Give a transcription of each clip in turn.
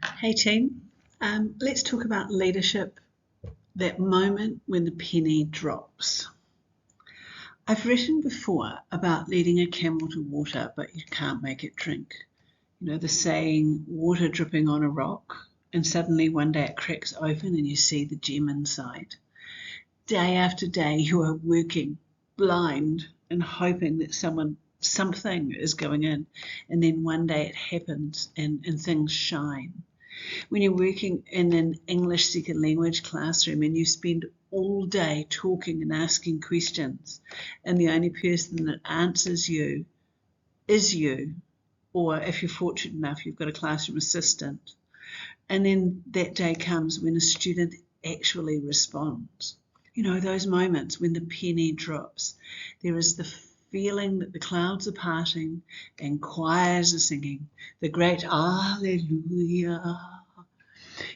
Hey team, let's talk about leadership, that moment when the penny drops. I've written before about leading a camel to water, but you can't make it drink. You know, the saying, water dripping on a rock, and suddenly one day it cracks open and you see the gem inside. Day after day, you are working blind and hoping that something is going in, and then one day it happens and things shine. When you're working in an English second language classroom and you spend all day talking and asking questions, and the only person that answers you is you, or if you're fortunate enough, you've got a classroom assistant. And then that day comes when a student actually responds. You know, those moments when the penny drops, there is the feeling that the clouds are parting and choirs are singing the great Alleluia.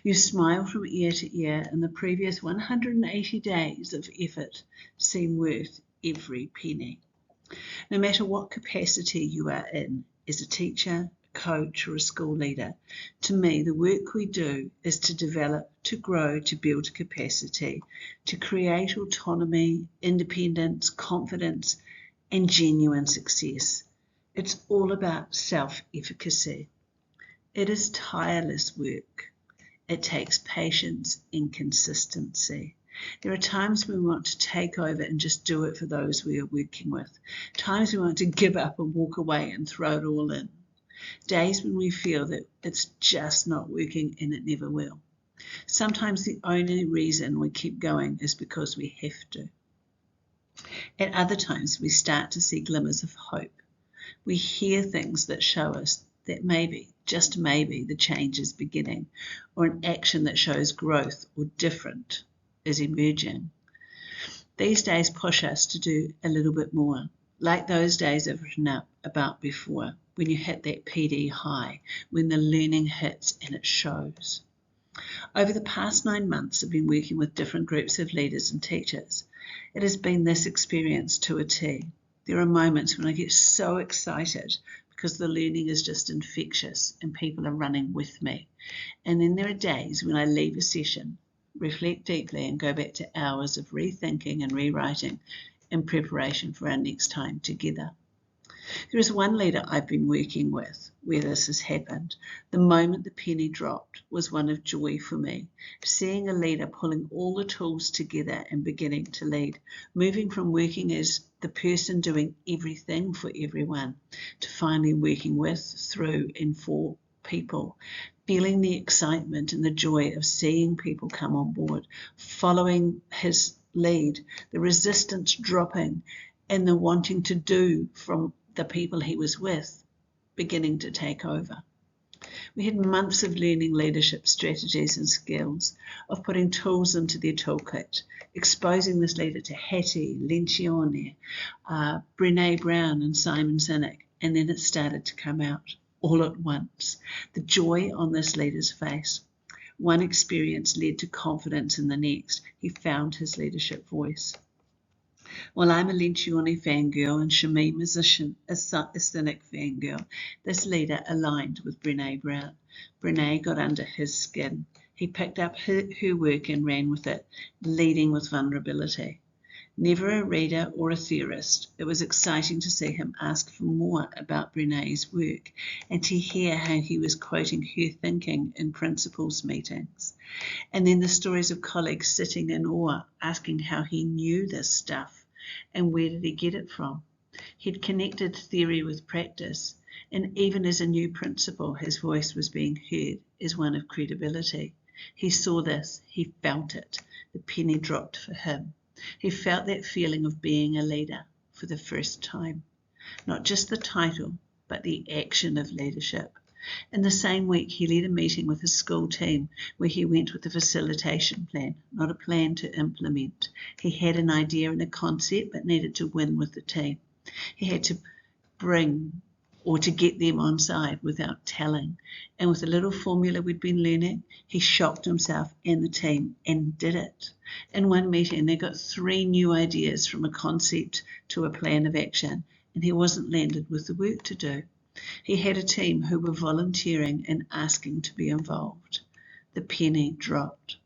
You smile from ear to ear, and the previous 180 days of effort seem worth every penny. No matter what capacity you are in, as a teacher, a coach, or a school leader, to me, the work we do is to develop, to grow, to build capacity, to create autonomy, independence, confidence, and genuine success. It's all about self-efficacy. It is tireless work. It takes patience and consistency. There are times when we want to take over and just do it for those we are working with. Times we want to give up and walk away and throw it all in. Days when we feel that it's just not working and it never will. Sometimes the only reason we keep going is because we have to. At other times we start to see glimmers of hope. We hear things that show us that maybe, just maybe, the change is beginning, or an action that shows growth or different is emerging. These days push us to do a little bit more, like those days I've written up about before, when you hit that PD high, when the learning hits and it shows. Over the past 9 months, I've been working with different groups of leaders and teachers. It has been this experience to a T. There are moments when I get so excited because the learning is just infectious and people are running with me. And then there are days when I leave a session, reflect deeply, and go back to hours of rethinking and rewriting in preparation for our next time together. There is one leader I've been working with where this has happened. The moment the penny dropped was one of joy for me. Seeing a leader pulling all the tools together and beginning to lead, moving from working as the person doing everything for everyone to finally working with, through, and for people. Feeling the excitement and the joy of seeing people come on board, following his lead, the resistance dropping, and the wanting to do from the people he was with beginning to take over. We had months of learning leadership strategies and skills, of putting tools into their toolkit, exposing this leader to Hattie, Lencioni, Brené Brown and Simon Sinek, and then it started to come out all at once. The joy on this leader's face. One experience led to confidence in the next. He found his leadership voice. Well, I'm a Lencioni fangirl and Shamim is a Cynic fangirl. This leader aligned with Brené Brown. Brené got under his skin. He picked up her work and ran with it, leading with vulnerability. Never a reader or a theorist, it was exciting to see him ask for more about Brené's work and to hear how he was quoting her thinking in principals meetings. And then the stories of colleagues sitting in awe, asking how he knew this stuff and where did he get it from. He'd connected theory with practice, and even as a new principal, his voice was being heard as one of credibility. He saw this, he felt it. The penny dropped for him. He felt that feeling of being a leader for the first time. Not just the title, but the action of leadership. In the same week, he led a meeting with his school team where he went with a facilitation plan, not a plan to implement. He had an idea and a concept, but needed to win with the team. He had to bring or to get them on side without telling. And with a little formula we'd been learning, he shocked himself and the team and did it. In one meeting, they got 3 new ideas from a concept to a plan of action, and he wasn't landed with the work to do. He had a team who were volunteering and asking to be involved. The penny dropped.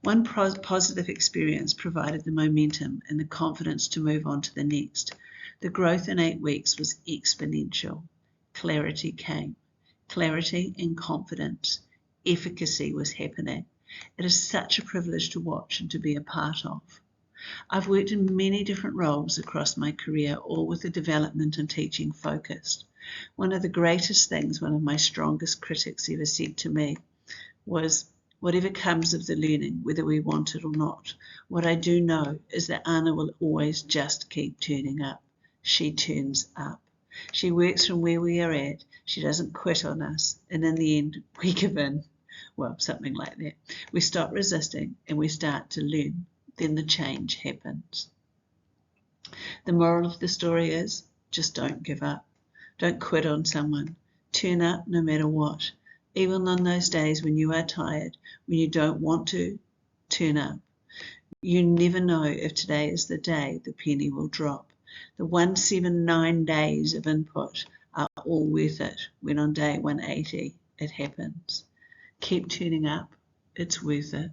One positive experience provided the momentum and the confidence to move on to the next. The growth in 8 weeks was exponential. Clarity came. Clarity and confidence. Efficacy was happening. It is such a privilege to watch and to be a part of. I've worked in many different roles across my career, all with a development and teaching focus. One of the greatest things one of my strongest critics ever said to me was, whatever comes of the learning, whether we want it or not, what I do know is that Anna will always just keep turning up. She turns up. She works from where we are at. She doesn't quit on us. And in the end, we give in. Well, something like that. We stop resisting and we start to learn. Then the change happens. The moral of the story is, just don't give up. Don't quit on someone. Turn up no matter what. Even on those days when you are tired, when you don't want to, turn up. You never know if today is the day the penny will drop. The 179 days of input are all worth it when on day 180 it happens. Keep turning up. It's worth it.